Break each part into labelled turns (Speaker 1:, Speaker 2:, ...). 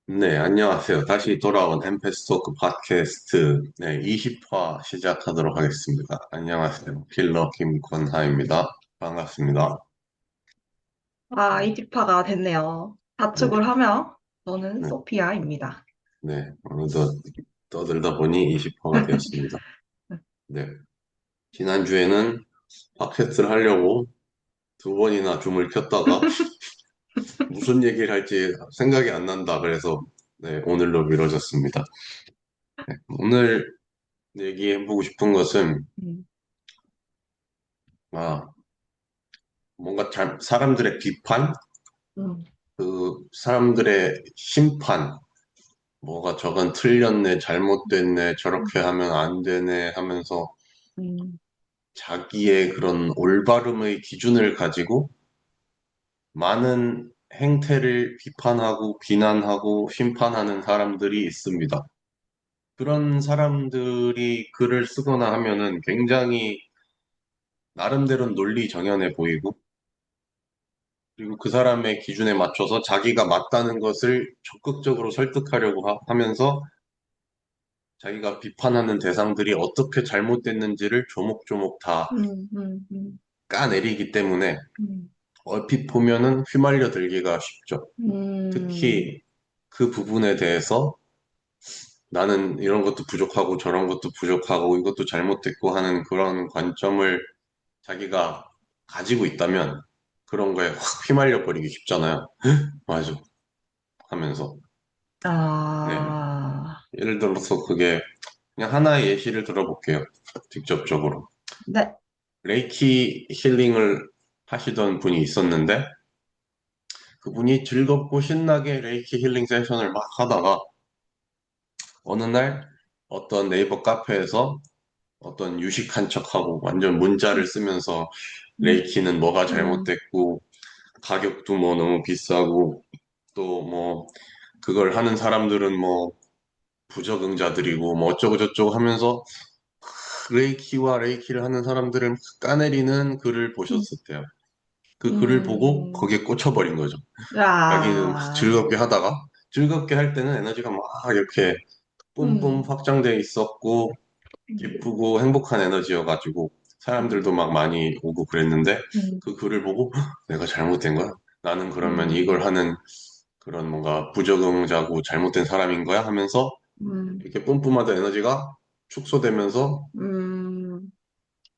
Speaker 1: 네, 안녕하세요. 다시 돌아온 햄페스토크 팟캐스트 20화 시작하도록 하겠습니다. 안녕하세요. 킬러 김권하입니다. 반갑습니다.
Speaker 2: 이지파가 됐네요.
Speaker 1: 네,
Speaker 2: 자축을 하며 저는
Speaker 1: 네,
Speaker 2: 소피아입니다.
Speaker 1: 네. 어느덧 떠들다 보니 20화가 되었습니다. 네, 지난주에는 팟캐스트를 하려고 두 번이나 줌을 켰다가 무슨 얘기를 할지 생각이 안 난다. 그래서 네, 오늘로 미뤄졌습니다. 오늘 얘기해보고 싶은 것은
Speaker 2: 음,
Speaker 1: 아, 뭔가 사람들의 비판?
Speaker 2: 음,
Speaker 1: 그 사람들의 심판, 뭐가 저건 틀렸네, 잘못됐네, 저렇게
Speaker 2: 음,
Speaker 1: 하면 안 되네 하면서
Speaker 2: 음,
Speaker 1: 자기의 그런 올바름의 기준을 가지고 많은 행태를 비판하고 비난하고 심판하는 사람들이 있습니다. 그런 사람들이 글을 쓰거나 하면은 굉장히 나름대로 논리 정연해 보이고 그리고 그 사람의 기준에 맞춰서 자기가 맞다는 것을 적극적으로 설득하려고 하면서 자기가 비판하는 대상들이 어떻게 잘못됐는지를 조목조목 다
Speaker 2: 음, 음, 음,
Speaker 1: 까내리기 때문에
Speaker 2: 음,
Speaker 1: 얼핏 보면은 휘말려 들기가 쉽죠.
Speaker 2: 음,
Speaker 1: 특히 그 부분에 대해서 나는 이런 것도 부족하고 저런 것도 부족하고 이것도 잘못됐고 하는 그런 관점을 자기가 가지고 있다면 그런 거에 확 휘말려 버리기 쉽잖아요. 맞아. 하면서. 네.
Speaker 2: 아,
Speaker 1: 예를 들어서 그게 그냥 하나의 예시를 들어볼게요. 직접적으로.
Speaker 2: 네,
Speaker 1: 레이키 힐링을 하시던 분이 있었는데 그분이 즐겁고 신나게 레이키 힐링 세션을 막 하다가 어느 날 어떤 네이버 카페에서 어떤 유식한 척하고 완전 문자를 쓰면서
Speaker 2: 음,
Speaker 1: 레이키는 뭐가
Speaker 2: 음,
Speaker 1: 잘못됐고 가격도 뭐 너무 비싸고 또 뭐 그걸 하는 사람들은 뭐 부적응자들이고 뭐 어쩌고 저쩌고 하면서 레이키와 레이키를 하는 사람들을 까내리는 글을
Speaker 2: 음,
Speaker 1: 보셨을 때요. 그 글을 보고
Speaker 2: 음,
Speaker 1: 거기에 꽂혀버린 거죠. 자기는 막
Speaker 2: 아,
Speaker 1: 즐겁게 하다가 즐겁게 할 때는 에너지가 막 이렇게 뿜뿜
Speaker 2: 음,
Speaker 1: 확장돼 있었고
Speaker 2: 음,
Speaker 1: 기쁘고 행복한 에너지여가지고 사람들도 막 많이 오고 그랬는데
Speaker 2: 음,
Speaker 1: 그 글을 보고 내가 잘못된 거야? 나는 그러면 이걸
Speaker 2: 음,
Speaker 1: 하는 그런 뭔가 부적응자고 잘못된 사람인 거야? 하면서
Speaker 2: 음,
Speaker 1: 이렇게 뿜뿜하던 에너지가 축소되면서
Speaker 2: 음,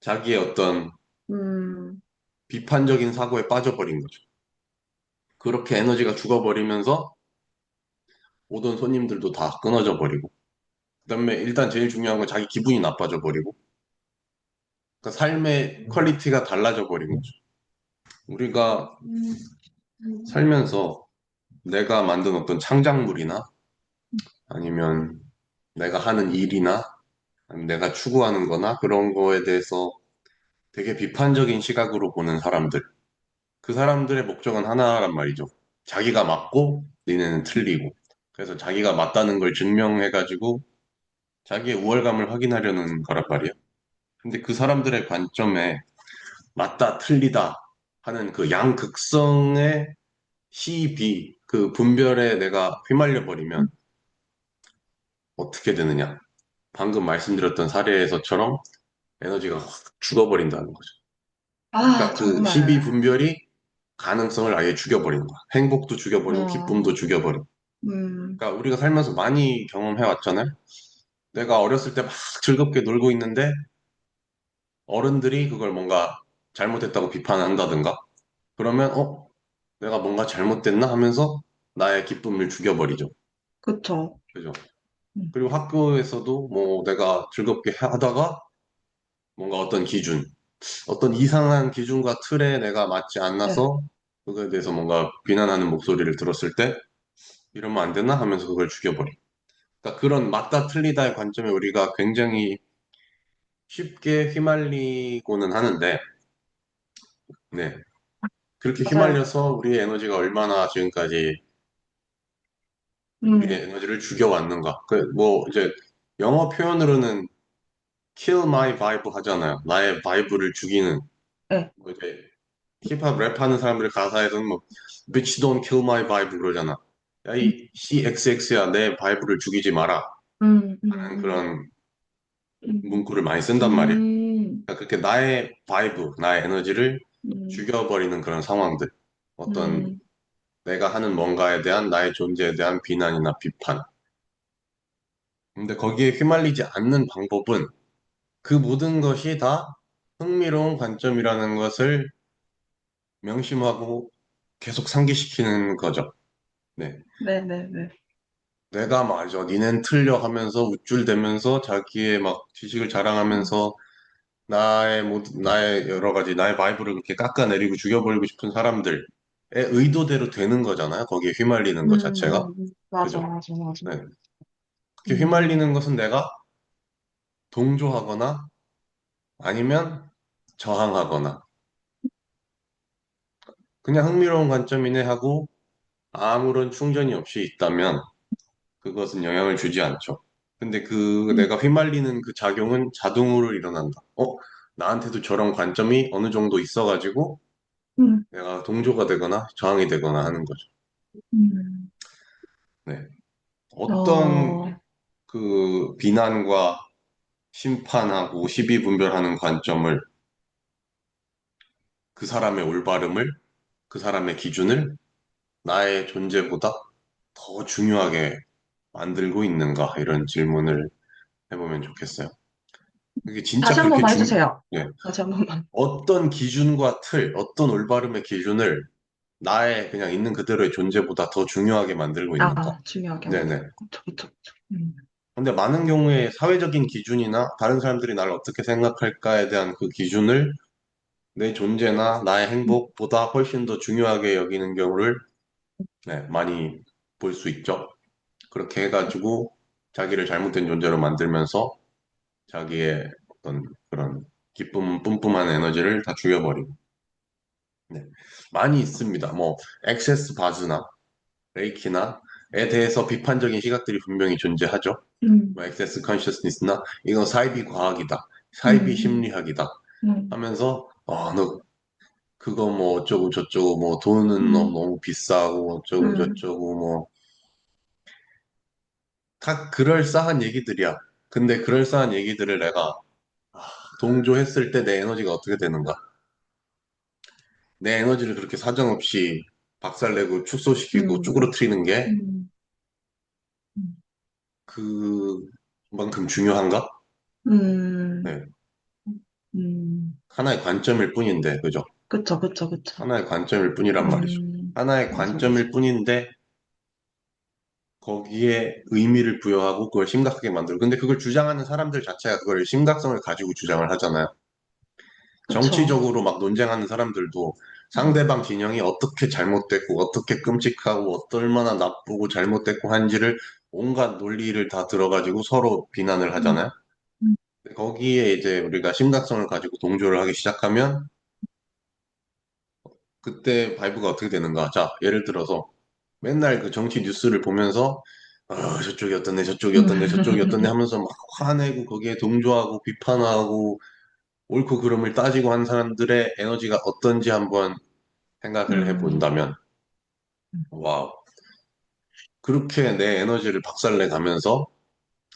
Speaker 1: 자기의 어떤
Speaker 2: 음,
Speaker 1: 비판적인 사고에 빠져버린 거죠. 그렇게 에너지가 죽어버리면서 오던 손님들도 다 끊어져 버리고 그다음에 일단 제일 중요한 건 자기 기분이 나빠져 버리고 그러니까 삶의 퀄리티가 달라져 버린 거죠. 우리가 살면서 내가 만든 어떤 창작물이나 아니면 내가 하는 일이나 아니면 내가 추구하는 거나 그런 거에 대해서 되게 비판적인 시각으로 보는 사람들. 그 사람들의 목적은 하나란 말이죠. 자기가 맞고 니네는 틀리고. 그래서 자기가 맞다는 걸 증명해가지고 자기의 우월감을 확인하려는 거란 말이에요. 근데 그 사람들의 관점에 맞다, 틀리다 하는 그 양극성의 C, B, 그 분별에 내가 휘말려 버리면 어떻게 되느냐. 방금 말씀드렸던 사례에서처럼 에너지가 확 죽어버린다는 거죠. 그러니까 그
Speaker 2: 정말,
Speaker 1: 12 분별이 가능성을 아예 죽여버리는 거야. 행복도 죽여버리고 기쁨도
Speaker 2: 어,
Speaker 1: 죽여버리고.
Speaker 2: 음,
Speaker 1: 그러니까 우리가 살면서 많이 경험해 왔잖아요. 내가 어렸을 때 막 즐겁게 놀고 있는데 어른들이 그걸 뭔가 잘못했다고 비판한다든가 그러면 내가 뭔가 잘못됐나 하면서 나의 기쁨을 죽여버리죠.
Speaker 2: 그쵸.
Speaker 1: 그죠?
Speaker 2: 음,
Speaker 1: 그리고 학교에서도 뭐 내가 즐겁게 하다가 뭔가 어떤 기준, 어떤 이상한 기준과 틀에 내가 맞지
Speaker 2: 네.
Speaker 1: 않아서 그거에 대해서 뭔가 비난하는 목소리를 들었을 때 이러면 안 되나 하면서 그걸 죽여버려. 그러니까 그런 맞다 틀리다의 관점에 우리가 굉장히 쉽게 휘말리고는 하는데, 네. 그렇게
Speaker 2: 맞아요.
Speaker 1: 휘말려서 우리의 에너지가 얼마나 지금까지
Speaker 2: 음,
Speaker 1: 우리의 에너지를 죽여왔는가. 뭐 이제 영어 표현으로는 kill my vibe 하잖아요. 나의 바이브를 죽이는.
Speaker 2: 네.
Speaker 1: 뭐 이제 힙합 랩하는 사람들 가사에서는 뭐 bitch don't kill my vibe 그러잖아. 야,
Speaker 2: 음,
Speaker 1: 이 CXX야, 내 바이브를 죽이지 마라.
Speaker 2: 음,
Speaker 1: 하는
Speaker 2: 음,
Speaker 1: 그런
Speaker 2: 음,
Speaker 1: 문구를 많이 쓴단 말이야.
Speaker 2: 음,
Speaker 1: 그러니까 그렇게 나의 바이브, 나의 에너지를
Speaker 2: 음,
Speaker 1: 죽여버리는 그런 상황들. 어떤
Speaker 2: 음,
Speaker 1: 내가 하는 뭔가에 대한 나의 존재에 대한 비난이나 비판. 근데 거기에 휘말리지 않는 방법은 그 모든 것이 다 흥미로운 관점이라는 것을 명심하고 계속 상기시키는 거죠. 네.
Speaker 2: 네네네.
Speaker 1: 내가 맞아, 니넨 틀려 하면서 우쭐대면서 자기의 막 지식을
Speaker 2: 음,
Speaker 1: 자랑하면서 나의 여러 가지, 나의 바이브를 그렇게 깎아내리고 죽여버리고 싶은 사람들의 의도대로 되는 거잖아요. 거기에 휘말리는 것 자체가.
Speaker 2: 맞아,
Speaker 1: 그죠?
Speaker 2: 맞아, 맞아.
Speaker 1: 네. 그렇게
Speaker 2: 음,
Speaker 1: 휘말리는 것은 내가 동조하거나 아니면 저항하거나 그냥 흥미로운 관점이네 하고 아무런 충전이 없이 있다면 그것은 영향을 주지 않죠. 근데 그
Speaker 2: 음,
Speaker 1: 내가 휘말리는 그 작용은 자동으로 일어난다. 나한테도 저런 관점이 어느 정도 있어가지고
Speaker 2: 음,
Speaker 1: 내가 동조가 되거나 저항이 되거나 하는 거죠.
Speaker 2: 음.
Speaker 1: 네. 어떤
Speaker 2: 어,
Speaker 1: 그 비난과 심판하고 시비 분별하는 관점을 그 사람의 올바름을 그 사람의 기준을 나의 존재보다 더 중요하게 만들고 있는가 이런 질문을 해보면 좋겠어요. 이게 진짜
Speaker 2: 다시 한
Speaker 1: 그렇게
Speaker 2: 번만 해주세요.
Speaker 1: 예.
Speaker 2: 다시 한 번만.
Speaker 1: 어떤 기준과 틀, 어떤 올바름의 기준을 나의 그냥 있는 그대로의 존재보다 더 중요하게 만들고 있는가?
Speaker 2: 중요하게
Speaker 1: 네네.
Speaker 2: 만들고. 그쵸, 그쵸, 그쵸.
Speaker 1: 근데 많은 경우에 사회적인 기준이나 다른 사람들이 나를 어떻게 생각할까에 대한 그 기준을 내 존재나 나의
Speaker 2: 음,
Speaker 1: 행복보다 훨씬 더 중요하게 여기는 경우를 네, 많이 볼 수 있죠. 그렇게 해가지고 자기를 잘못된 존재로 만들면서 자기의 어떤 그런 기쁨 뿜뿜한 에너지를 다 죽여버리고. 네. 많이 있습니다. 뭐, 액세스 바즈나 레이키나에 대해서 비판적인 시각들이 분명히 존재하죠.
Speaker 2: 음,
Speaker 1: 뭐, 액세스 컨셔스니스나 이건 사이비 과학이다. 사이비
Speaker 2: 음,
Speaker 1: 심리학이다.
Speaker 2: 음,
Speaker 1: 하면서, 너 그거 뭐 어쩌고 저쩌고 뭐 돈은
Speaker 2: 음,
Speaker 1: 너무 비싸고 어쩌고
Speaker 2: 음,
Speaker 1: 저쩌고 뭐 다 그럴싸한 얘기들이야. 근데 그럴싸한 얘기들을 내가 동조했을 때 내 에너지가 어떻게 되는가? 내 에너지를 그렇게 사정없이 박살내고 축소시키고
Speaker 2: 음,
Speaker 1: 쭈그러뜨리는 게
Speaker 2: 음,
Speaker 1: 그만큼 중요한가?
Speaker 2: 음,
Speaker 1: 네.
Speaker 2: 음.
Speaker 1: 하나의 관점일 뿐인데, 그죠?
Speaker 2: 그쵸, 그쵸, 그쵸.
Speaker 1: 하나의 관점일 뿐이란 말이죠. 하나의
Speaker 2: 맞아, 맞아.
Speaker 1: 관점일 뿐인데, 거기에 의미를 부여하고 그걸 심각하게 만들고. 근데 그걸 주장하는 사람들 자체가 그걸 심각성을 가지고 주장을 하잖아요.
Speaker 2: 그쵸.
Speaker 1: 정치적으로 막 논쟁하는 사람들도
Speaker 2: 음,
Speaker 1: 상대방 진영이 어떻게 잘못됐고, 어떻게 끔찍하고, 얼마나 나쁘고 잘못됐고 한지를 온갖 논리를 다 들어가지고 서로 비난을
Speaker 2: 음,
Speaker 1: 하잖아요.
Speaker 2: 음,
Speaker 1: 거기에 이제 우리가 심각성을 가지고 동조를 하기 시작하면 그때 바이브가 어떻게 되는가? 자, 예를 들어서 맨날 그 정치 뉴스를 보면서 저쪽이 어떻네, 저쪽이 어떻네, 저쪽이 어떻네
Speaker 2: 음,
Speaker 1: 하면서 막 화내고 거기에 동조하고 비판하고 옳고 그름을 따지고 한 사람들의 에너지가 어떤지 한번 생각을
Speaker 2: 음,
Speaker 1: 해본다면, 와우. 그렇게 내 에너지를 박살내 가면서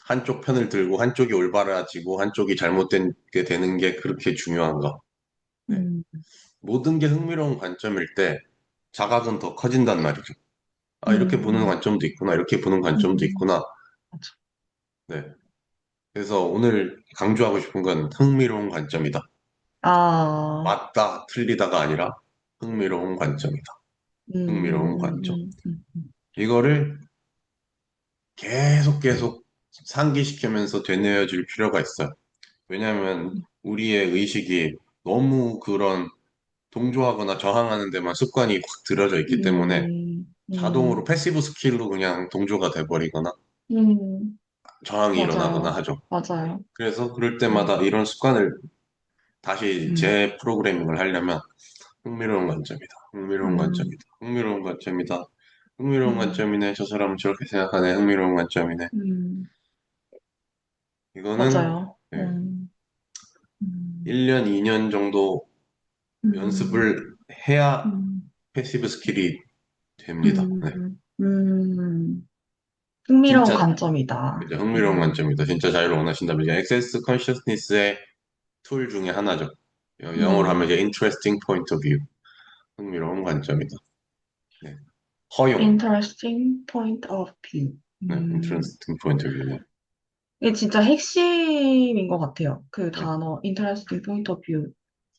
Speaker 1: 한쪽 편을 들고 한쪽이 올바라지고 한쪽이 잘못된 게 되는 게 그렇게 중요한가? 네.
Speaker 2: 음,
Speaker 1: 모든 게 흥미로운 관점일 때 자각은 더 커진단 말이죠. 이렇게 보는
Speaker 2: 음,
Speaker 1: 관점도 있구나. 이렇게 보는 관점도
Speaker 2: 음,
Speaker 1: 있구나.
Speaker 2: 맞아.
Speaker 1: 네. 그래서 오늘 강조하고 싶은 건 흥미로운 관점이다.
Speaker 2: 아,
Speaker 1: 맞다, 틀리다가 아니라 흥미로운 관점이다. 흥미로운 관점. 이거를 계속 상기시키면서 되뇌어줄 필요가 있어요. 왜냐하면 우리의 의식이 너무 그런 동조하거나 저항하는 데만 습관이 확 들어져 있기 때문에
Speaker 2: 음,
Speaker 1: 자동으로
Speaker 2: 음,
Speaker 1: 패시브 스킬로 그냥 동조가 돼버리거나
Speaker 2: 음,
Speaker 1: 저항이 일어나거나
Speaker 2: 맞아요.
Speaker 1: 하죠.
Speaker 2: 맞아요.
Speaker 1: 그래서 그럴
Speaker 2: 음,
Speaker 1: 때마다 이런 습관을 다시
Speaker 2: 음,
Speaker 1: 재프로그래밍을 하려면 흥미로운 관점이다. 흥미로운
Speaker 2: 음,
Speaker 1: 관점이다. 흥미로운 관점이다. 흥미로운
Speaker 2: 음,
Speaker 1: 관점이네. 저 사람은 저렇게 생각하네. 흥미로운 관점이네.
Speaker 2: 음,
Speaker 1: 이거는
Speaker 2: 맞아요.
Speaker 1: 예,
Speaker 2: 음,
Speaker 1: 1년, 2년 정도
Speaker 2: 음,
Speaker 1: 연습을 해야
Speaker 2: 음,
Speaker 1: 패시브 스킬이 됩니다. 네.
Speaker 2: 흥미로운
Speaker 1: 진짜
Speaker 2: 관점이다.
Speaker 1: 그죠? 흥미로운 관점이다. 진짜 자유를 원하신다면 이제 액세스 컨셔스니스의 툴 중에 하나죠. 영어로 하면 이제 interesting point of view. 흥미로운 관점이다. 네. 허용.
Speaker 2: interesting point of view.
Speaker 1: 네. interesting point of view. 네.
Speaker 2: 이게 진짜 핵심인 것 같아요. 그
Speaker 1: 네.
Speaker 2: 단어, interesting point of view.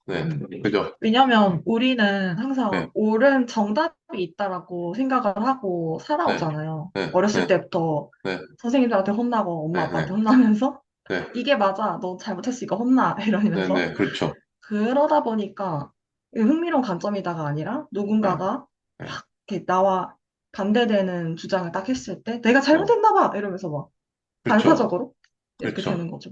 Speaker 1: 네.
Speaker 2: 게.
Speaker 1: 그죠?
Speaker 2: 왜냐면 우리는
Speaker 1: 네.
Speaker 2: 항상 옳은 정답이 있다라고 생각을 하고
Speaker 1: 네.
Speaker 2: 살아오잖아요.
Speaker 1: 네.
Speaker 2: 어렸을
Speaker 1: 네.
Speaker 2: 때부터
Speaker 1: 네.
Speaker 2: 선생님들한테 혼나고 엄마
Speaker 1: 네.
Speaker 2: 아빠한테
Speaker 1: 네.
Speaker 2: 혼나면서
Speaker 1: 네.
Speaker 2: 이게 맞아, 너 잘못했으니까 혼나
Speaker 1: 네.
Speaker 2: 이러면서
Speaker 1: 네. 그렇죠.
Speaker 2: 그러다 보니까 흥미로운 관점이다가 아니라
Speaker 1: 네.
Speaker 2: 누군가가
Speaker 1: 네.
Speaker 2: 이렇게 나와 반대되는 주장을 딱 했을 때 내가
Speaker 1: 네.
Speaker 2: 잘못했나 봐 이러면서 막
Speaker 1: 그렇죠.
Speaker 2: 반사적으로 이렇게
Speaker 1: 그렇죠.
Speaker 2: 되는 거죠.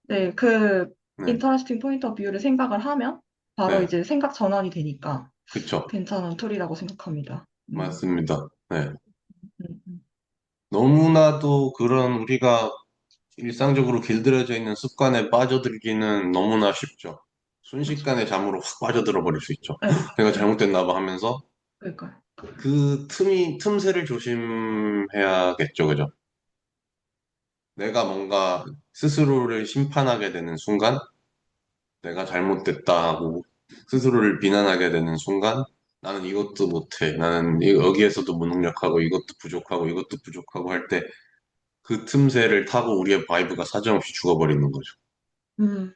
Speaker 2: 네, 그
Speaker 1: 네.
Speaker 2: 인터레스팅 포인트 오브 뷰를 생각을 하면 바로
Speaker 1: 네.
Speaker 2: 이제 생각 전환이 되니까
Speaker 1: 그렇죠.
Speaker 2: 괜찮은 툴이라고 생각합니다.
Speaker 1: 맞습니다. 네.
Speaker 2: 음, 음.
Speaker 1: 너무나도 그런 우리가 일상적으로 길들여져 있는 습관에 빠져들기는 너무나 쉽죠.
Speaker 2: 맞아.
Speaker 1: 순식간에 잠으로 확 빠져들어 버릴 수 있죠.
Speaker 2: 네,
Speaker 1: 내가
Speaker 2: 네,
Speaker 1: 잘못됐나 봐 하면서
Speaker 2: 그러니까요.
Speaker 1: 그 틈새를 조심해야겠죠. 그죠? 내가 뭔가 스스로를 심판하게 되는 순간, 내가 잘못됐다 하고 스스로를 비난하게 되는 순간, 나는 이것도 못해. 나는 여기에서도 무능력하고 이것도 부족하고 이것도 부족하고 할 때 그 틈새를 타고 우리의 바이브가 사정없이 죽어버리는 거죠.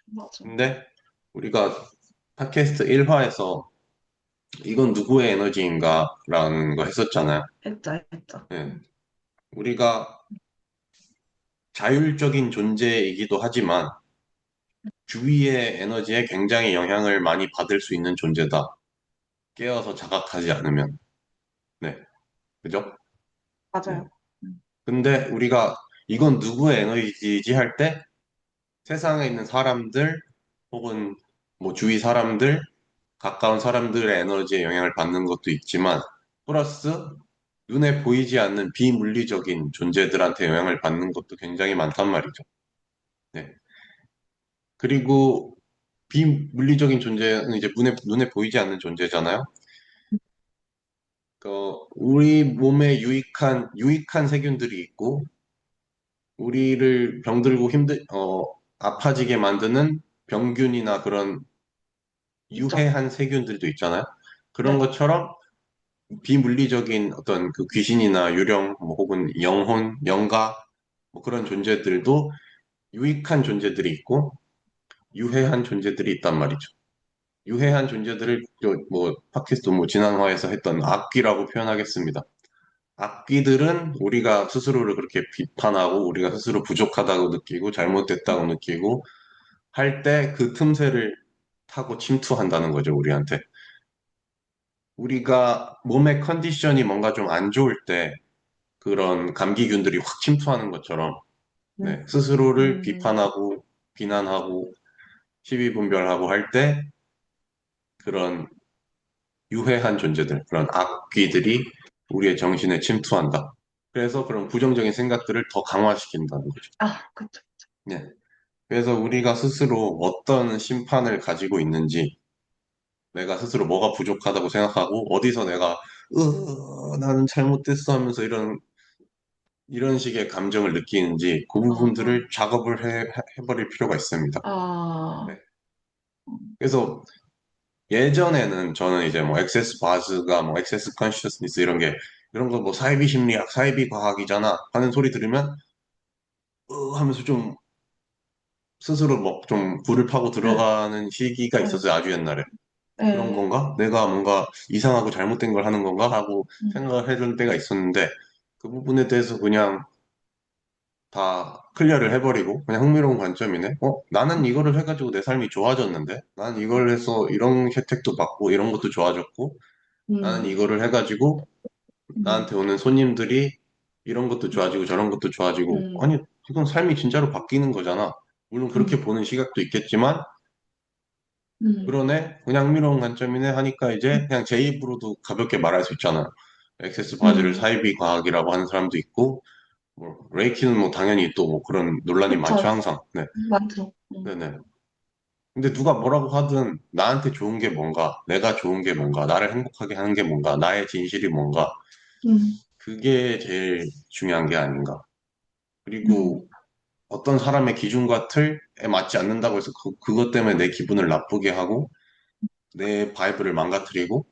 Speaker 2: 맞아.
Speaker 1: 근데 우리가 팟캐스트 1화에서 이건 누구의 에너지인가 라는 거 했었잖아요.
Speaker 2: 했죠, 했죠.
Speaker 1: 예. 우리가 자율적인 존재이기도 하지만 주위의 에너지에 굉장히 영향을 많이 받을 수 있는 존재다. 깨어서 자각하지 않으면. 네. 그죠? 네.
Speaker 2: 맞아요. 음,
Speaker 1: 근데 우리가 이건 누구의 에너지지 할 때 세상에 있는 사람들 혹은 뭐 주위 사람들, 가까운 사람들의 에너지에 영향을 받는 것도 있지만 플러스 눈에 보이지 않는 비물리적인 존재들한테 영향을 받는 것도 굉장히 많단 말이죠. 네. 그리고 비물리적인 존재는 이제 눈에 보이지 않는 존재잖아요. 우리 몸에 유익한 세균들이 있고, 우리를 병들고 아파지게 만드는 병균이나 그런
Speaker 2: 있죠.
Speaker 1: 유해한 세균들도 있잖아요. 그런
Speaker 2: 네.
Speaker 1: 것처럼 비물리적인 어떤 그 귀신이나 유령, 뭐 혹은 영혼, 영가, 뭐 그런 존재들도 유익한 존재들이 있고, 유해한 존재들이 있단 말이죠. 유해한 존재들을 뭐 팟캐스트 뭐 지난화에서 했던 악귀라고 표현하겠습니다. 악귀들은 우리가 스스로를 그렇게 비판하고 우리가 스스로 부족하다고 느끼고 잘못됐다고 느끼고 할 때 그 틈새를 타고 침투한다는 거죠, 우리한테. 우리가 몸의 컨디션이 뭔가 좀 안 좋을 때 그런 감기균들이 확 침투하는 것처럼
Speaker 2: 음,
Speaker 1: 네, 스스로를
Speaker 2: 음,
Speaker 1: 비판하고 비난하고 시비분별하고 할 때 그런 유해한 존재들, 그런 악귀들이 우리의 정신에 침투한다. 그래서 그런 부정적인 생각들을 더 강화시킨다는 거죠.
Speaker 2: 그쵸.
Speaker 1: 네. 그래서 우리가 스스로 어떤 심판을 가지고 있는지, 내가 스스로 뭐가 부족하다고 생각하고, 어디서 내가, 나는 잘못됐어 하면서 이런 식의 감정을 느끼는지, 그
Speaker 2: 아,
Speaker 1: 부분들을 작업을 해버릴 필요가 있습니다. 네.
Speaker 2: 아,
Speaker 1: 그래서 예전에는 저는 이제 뭐 액세스 바즈가 뭐 액세스 컨시어스니스 이런 거 뭐 사이비 심리학, 사이비 과학이잖아 하는 소리 들으면 하면서 좀 스스로 뭐 좀 불을 파고
Speaker 2: 네,
Speaker 1: 들어가는 시기가
Speaker 2: 네,
Speaker 1: 있었어요. 아주 옛날에. 그런
Speaker 2: 네,
Speaker 1: 건가? 내가 뭔가 이상하고 잘못된 걸 하는 건가? 하고
Speaker 2: 음,
Speaker 1: 생각을 해둔 때가 있었는데 그 부분에 대해서 그냥 다 클리어를 해버리고 그냥 흥미로운 관점이네. 나는 이거를 해가지고 내 삶이 좋아졌는데 나는 이걸 해서 이런 혜택도 받고 이런 것도 좋아졌고 나는
Speaker 2: 음,
Speaker 1: 이거를 해가지고
Speaker 2: 음,
Speaker 1: 나한테 오는 손님들이 이런 것도 좋아지고 저런 것도 좋아지고
Speaker 2: 음,
Speaker 1: 아니 이건 삶이 진짜로 바뀌는 거잖아. 물론 그렇게
Speaker 2: 음,
Speaker 1: 보는 시각도 있겠지만
Speaker 2: 음,
Speaker 1: 그러네 그냥 흥미로운 관점이네 하니까 이제 그냥 제 입으로도 가볍게 말할 수 있잖아. 액세스 바지를
Speaker 2: 음,
Speaker 1: 사이비 과학이라고 하는 사람도 있고 뭐 레이키는 뭐 당연히 또 뭐 그런 논란이 많죠
Speaker 2: 그쵸.
Speaker 1: 항상. 네,
Speaker 2: 맞죠.
Speaker 1: 네네. 근데 누가 뭐라고 하든 나한테 좋은 게 뭔가, 내가 좋은 게 뭔가, 나를 행복하게 하는 게 뭔가, 나의 진실이 뭔가
Speaker 2: 음,
Speaker 1: 그게 제일 중요한 게 아닌가.
Speaker 2: 음,
Speaker 1: 그리고 어떤 사람의 기준과 틀에 맞지 않는다고 해서 그것 때문에 내 기분을 나쁘게 하고 내 바이브를 망가뜨리고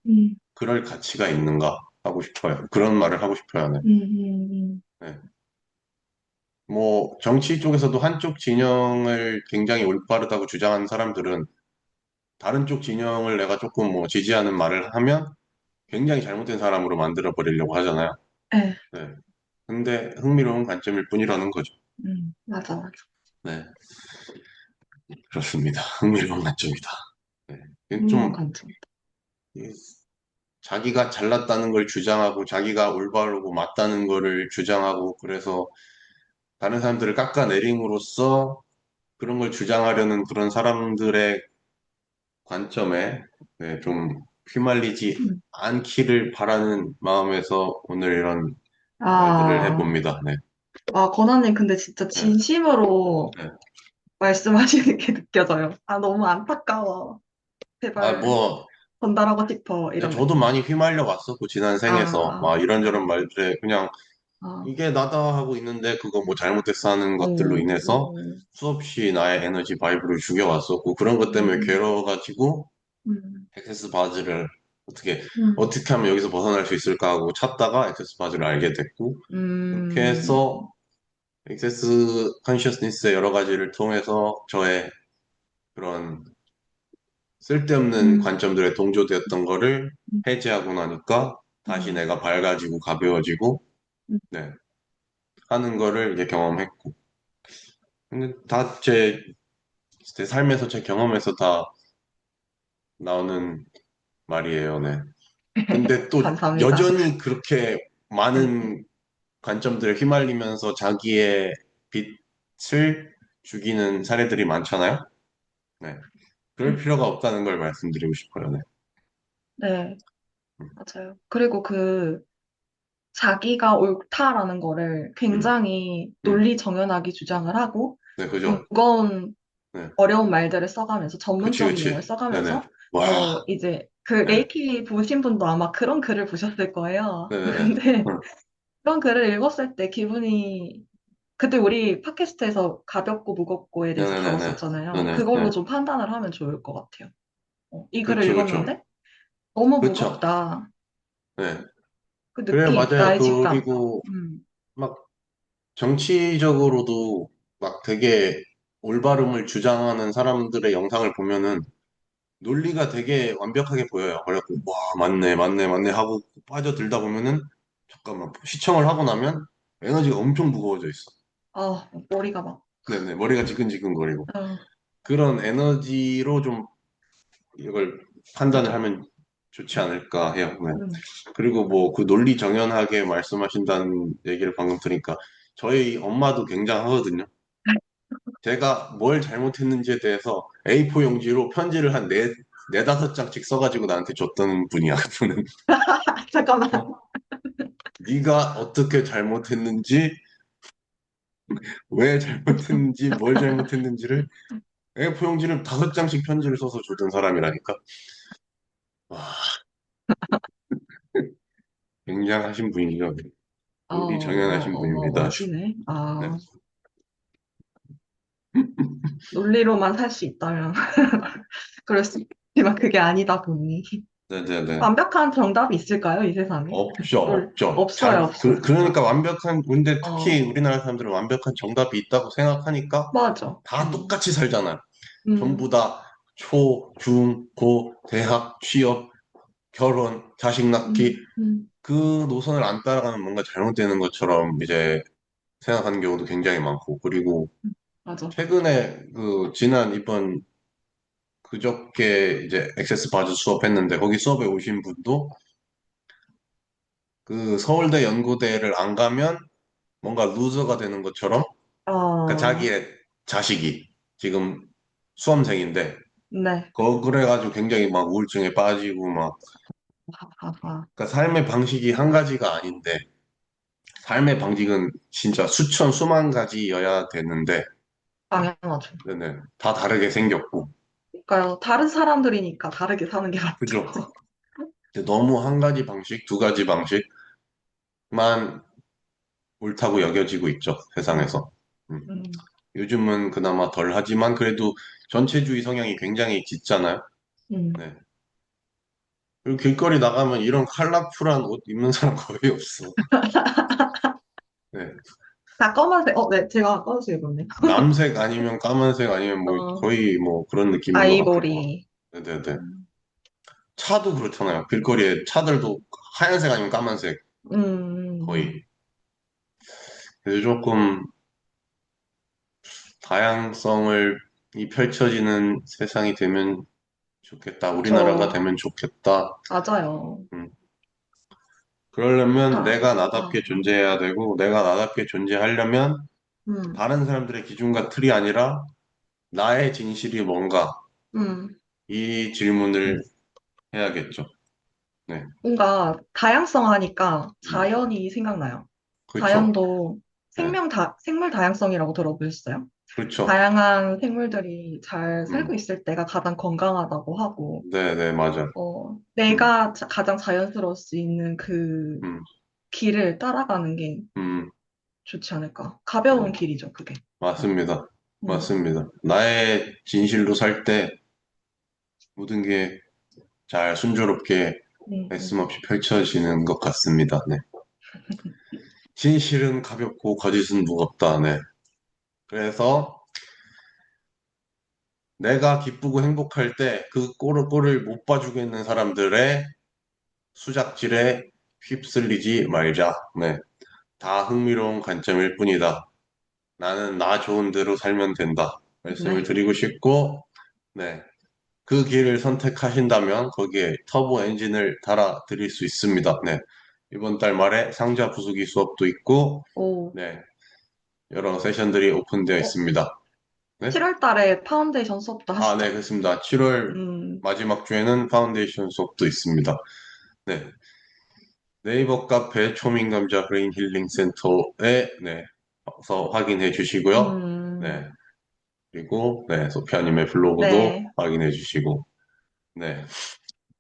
Speaker 2: 음,
Speaker 1: 그럴 가치가 있는가 하고 싶어요. 그런 말을 하고 싶어요. 네.
Speaker 2: 음.
Speaker 1: 네. 뭐 정치 쪽에서도 한쪽 진영을 굉장히 올바르다고 주장하는 사람들은 다른 쪽 진영을 내가 조금 뭐 지지하는 말을 하면 굉장히 잘못된 사람으로 만들어 버리려고 하잖아요.
Speaker 2: 네,
Speaker 1: 네. 근데 흥미로운 관점일 뿐이라는 거죠.
Speaker 2: 맞아, 맞아.
Speaker 1: 네. 그렇습니다. 흥미로운 관점이다. 네. 이게
Speaker 2: 흥미로운
Speaker 1: 좀
Speaker 2: 관점.
Speaker 1: 이- 자기가 잘났다는 걸 주장하고 자기가 올바르고 맞다는 거를 주장하고 그래서 다른 사람들을 깎아내림으로써 그런 걸 주장하려는 그런 사람들의 관점에 네, 좀 휘말리지
Speaker 2: 음.
Speaker 1: 않기를 바라는 마음에서 오늘 이런 말들을
Speaker 2: 아,
Speaker 1: 해봅니다. 네.
Speaker 2: 권한님 근데 진짜
Speaker 1: 네.
Speaker 2: 진심으로
Speaker 1: 네.
Speaker 2: 말씀하시는 게 느껴져요. 아, 너무 안타까워.
Speaker 1: 아,
Speaker 2: 제발
Speaker 1: 뭐,
Speaker 2: 전달하고 싶어.
Speaker 1: 네,
Speaker 2: 이런
Speaker 1: 저도
Speaker 2: 느낌.
Speaker 1: 많이 휘말려 왔었고, 지난 생에서,
Speaker 2: 아,
Speaker 1: 막 이런저런 말들에 그냥
Speaker 2: 아,
Speaker 1: 이게 나다 하고 있는데 그거 뭐 잘못됐어 하는 것들로
Speaker 2: 어,
Speaker 1: 인해서 수없이 나의 에너지 바이브를 죽여왔었고, 그런 것 때문에
Speaker 2: 음,
Speaker 1: 괴로워가지고,
Speaker 2: 음,
Speaker 1: 액세스 바즈를 어떻게,
Speaker 2: 음,
Speaker 1: 어떻게 하면 여기서 벗어날 수 있을까 하고 찾다가 액세스 바즈를 알게 됐고, 그렇게
Speaker 2: 음,
Speaker 1: 해서 액세스 컨시어스니스의 여러 가지를 통해서 저의 그런 쓸데없는
Speaker 2: 음,
Speaker 1: 관점들에 동조되었던 거를 해제하고 나니까 다시
Speaker 2: 음,
Speaker 1: 내가 밝아지고 가벼워지고
Speaker 2: 음.
Speaker 1: 네, 하는 거를 이제 경험했고 근데 다 제 삶에서 제 경험에서 다 나오는 말이에요. 네. 근데 또
Speaker 2: 감사합니다.
Speaker 1: 여전히 그렇게
Speaker 2: 네.
Speaker 1: 많은 관점들에 휘말리면서 자기의 빛을 죽이는 사례들이 많잖아요. 네. 그럴 필요가 없다는 걸 말씀드리고 싶어요. 네.
Speaker 2: 네, 맞아요. 그리고 자기가 옳다라는 거를
Speaker 1: 음,
Speaker 2: 굉장히
Speaker 1: 음.
Speaker 2: 논리 정연하게 주장을 하고
Speaker 1: 네, 그죠.
Speaker 2: 무거운
Speaker 1: 네.
Speaker 2: 어려운 말들을 써가면서
Speaker 1: 그치,
Speaker 2: 전문적인
Speaker 1: 그치.
Speaker 2: 용어를
Speaker 1: 네네.
Speaker 2: 써가면서
Speaker 1: 와,
Speaker 2: 이제 그
Speaker 1: 네.
Speaker 2: 레이키 보신 분도 아마 그런 글을 보셨을 거예요.
Speaker 1: 네네네.
Speaker 2: 근데
Speaker 1: 응.
Speaker 2: 그런 글을 읽었을 때 기분이 그때 우리 팟캐스트에서 가볍고 무겁고에 대해서
Speaker 1: 네네네네.
Speaker 2: 다뤘었잖아요.
Speaker 1: 네네.
Speaker 2: 그걸로
Speaker 1: 네.
Speaker 2: 좀 판단을 하면 좋을 것 같아요. 이 글을
Speaker 1: 그쵸, 그쵸.
Speaker 2: 읽었는데 너무
Speaker 1: 그쵸.
Speaker 2: 무겁다.
Speaker 1: 네.
Speaker 2: 그
Speaker 1: 그래,
Speaker 2: 느낌,
Speaker 1: 맞아요.
Speaker 2: 나의 직감.
Speaker 1: 그리고
Speaker 2: 음.
Speaker 1: 막 정치적으로도 막 되게 올바름을 주장하는 사람들의 영상을 보면은 논리가 되게 완벽하게 보여요. 그래갖고, 와, 맞네, 맞네, 맞네 하고 빠져들다 보면은 잠깐만, 시청을 하고 나면 에너지가 엄청 무거워져 있어.
Speaker 2: 아, 머리가 막.
Speaker 1: 네네. 머리가 지근지근거리고.
Speaker 2: 어,
Speaker 1: 그런 에너지로 좀 이걸 판단을
Speaker 2: 맞아.
Speaker 1: 하면 좋지 않을까 해요. 네.
Speaker 2: 음.
Speaker 1: 그리고 뭐 그 논리 정연하게 말씀하신다는 얘기를 방금 들으니까 저희 엄마도 굉장하거든요. 제가 뭘 잘못했는지에 대해서 A4 용지로 편지를 한 네다섯 장씩 써가지고 나한테 줬던 분이야. 그분은
Speaker 2: 잠깐만.
Speaker 1: 어? 네가 어떻게 잘못했는지, 왜 잘못했는지, 뭘 잘못했는지를 A4 용지를 다섯 장씩 편지를 써서 주던 사람이라니까. 와, 굉장하신 분이죠. 논리 정연하신 분입니다.
Speaker 2: 멋지네.
Speaker 1: 네.
Speaker 2: 논리로만 살 수 있다면 그럴 수 있지만 그게 아니다 보니.
Speaker 1: 네네네.
Speaker 2: 완벽한 정답이 있을까요, 이 세상에?
Speaker 1: 없죠, 없죠.
Speaker 2: 없어요, 없어, 진짜.
Speaker 1: 그러니까 완벽한, 근데 특히
Speaker 2: 어,
Speaker 1: 우리나라 사람들은 완벽한 정답이 있다고 생각하니까
Speaker 2: 맞아.
Speaker 1: 다 똑같이 살잖아요.
Speaker 2: 음,
Speaker 1: 전부 다 초, 중, 고, 대학, 취업, 결혼, 자식 낳기,
Speaker 2: 음, 음,
Speaker 1: 그 노선을 안 따라가면 뭔가 잘못되는 것처럼 이제 생각하는 경우도 굉장히 많고, 그리고
Speaker 2: 맞아.
Speaker 1: 최근에 지난 이번 그저께 이제 액세스 바즈 수업했는데, 거기 수업에 오신 분도 그 서울대 연고대를 안 가면 뭔가 루저가 되는 것처럼 그러니까
Speaker 2: 어,
Speaker 1: 자기의 자식이 지금 수험생인데
Speaker 2: 네.
Speaker 1: 그래가지고 굉장히 막 우울증에 빠지고 막
Speaker 2: 하하.
Speaker 1: 그러니까 삶의 방식이 한 가지가 아닌데 삶의 방식은 진짜 수천 수만 가지여야 되는데
Speaker 2: 당연하죠.
Speaker 1: 네네 다 다르게 생겼고
Speaker 2: 그러니까요. 다른 사람들이니까 다르게 사는 게 맞죠.
Speaker 1: 그죠? 근데 너무 한 가지 방식, 두 가지 방식 옳다고 여겨지고 있죠,
Speaker 2: 음,
Speaker 1: 세상에서. 음.
Speaker 2: 음,
Speaker 1: 요즘은 그나마 덜 하지만 그래도 전체주의 성향이 굉장히 짙잖아요.
Speaker 2: 음.
Speaker 1: 네. 그리고 길거리 나가면 이런 컬러풀한 옷 입는 사람 거의 없어. 네.
Speaker 2: 다 검은색, 네, 제가 검은색 입었네.
Speaker 1: 남색 아니면 까만색 아니면 뭐
Speaker 2: 어,
Speaker 1: 거의 뭐 그런 느낌인 것 같아요.
Speaker 2: 아이보리.
Speaker 1: 네네네.
Speaker 2: 음,
Speaker 1: 차도 그렇잖아요. 길거리에 차들도 하얀색 아니면 까만색
Speaker 2: 음,
Speaker 1: 거의. 그래서 조금 다양성을 이 펼쳐지는 세상이 되면 좋겠다. 우리나라가
Speaker 2: 저,
Speaker 1: 되면 좋겠다.
Speaker 2: 맞아요.
Speaker 1: 음. 그러려면
Speaker 2: 아,
Speaker 1: 내가 나답게 존재해야 되고, 내가 나답게 존재하려면
Speaker 2: 음,
Speaker 1: 다른 사람들의 기준과 틀이 아니라 나의 진실이 뭔가
Speaker 2: 음.
Speaker 1: 이 질문을 해야겠죠. 네.
Speaker 2: 뭔가 다양성 하니까
Speaker 1: 음.
Speaker 2: 자연이 생각나요.
Speaker 1: 그렇죠.
Speaker 2: 자연도
Speaker 1: 네.
Speaker 2: 생물 다양성이라고 들어보셨어요?
Speaker 1: 그렇죠.
Speaker 2: 다양한 생물들이 잘
Speaker 1: 음.
Speaker 2: 살고 있을 때가 가장 건강하다고 하고,
Speaker 1: 네, 네, 맞아. 음.
Speaker 2: 내가 가장 자연스러울 수 있는 그
Speaker 1: 음.
Speaker 2: 길을 따라가는 게
Speaker 1: 음.
Speaker 2: 좋지 않을까.
Speaker 1: 네.
Speaker 2: 가벼운 길이죠, 그게.
Speaker 1: 맞습니다.
Speaker 2: 음,
Speaker 1: 맞습니다. 나의 진실로 살 때 모든 게 잘 순조롭게
Speaker 2: 음,
Speaker 1: 말씀
Speaker 2: 음.
Speaker 1: 없이 펼쳐지는 것 같습니다. 네. 진실은 가볍고 거짓은 무겁다. 네. 그래서 내가 기쁘고 행복할 때 그 꼴을 못 봐주겠는 사람들의 수작질에 휩쓸리지 말자. 네. 다 흥미로운 관점일 뿐이다. 나는 나 좋은 대로 살면 된다. 말씀을
Speaker 2: 네.
Speaker 1: 드리고 싶고, 네. 그 길을 선택하신다면 거기에 터보 엔진을 달아 드릴 수 있습니다. 네. 이번 달 말에 상자 부수기 수업도 있고,
Speaker 2: 오,
Speaker 1: 네. 여러 세션들이 오픈되어
Speaker 2: 어,
Speaker 1: 있습니다. 네.
Speaker 2: 7월 달에 파운데이션 수업도
Speaker 1: 아, 네,
Speaker 2: 하시죠?
Speaker 1: 그렇습니다. 7월
Speaker 2: 음,
Speaker 1: 마지막 주에는 파운데이션 수업도 있습니다. 네. 네이버 카페 초민감자 브레인 힐링 센터에, 네, 서 확인해 주시고요.
Speaker 2: 음,
Speaker 1: 네. 그리고, 네, 소피아님의 블로그도
Speaker 2: 네,
Speaker 1: 확인해 주시고, 네.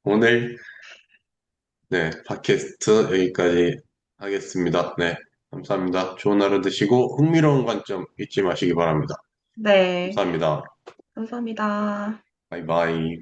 Speaker 1: 오늘, 네, 팟캐스트 여기까지 하겠습니다. 네. 감사합니다. 좋은 하루 되시고, 흥미로운 관점 잊지 마시기 바랍니다.
Speaker 2: 네.
Speaker 1: 감사합니다.
Speaker 2: 감사합니다.
Speaker 1: 바이바이.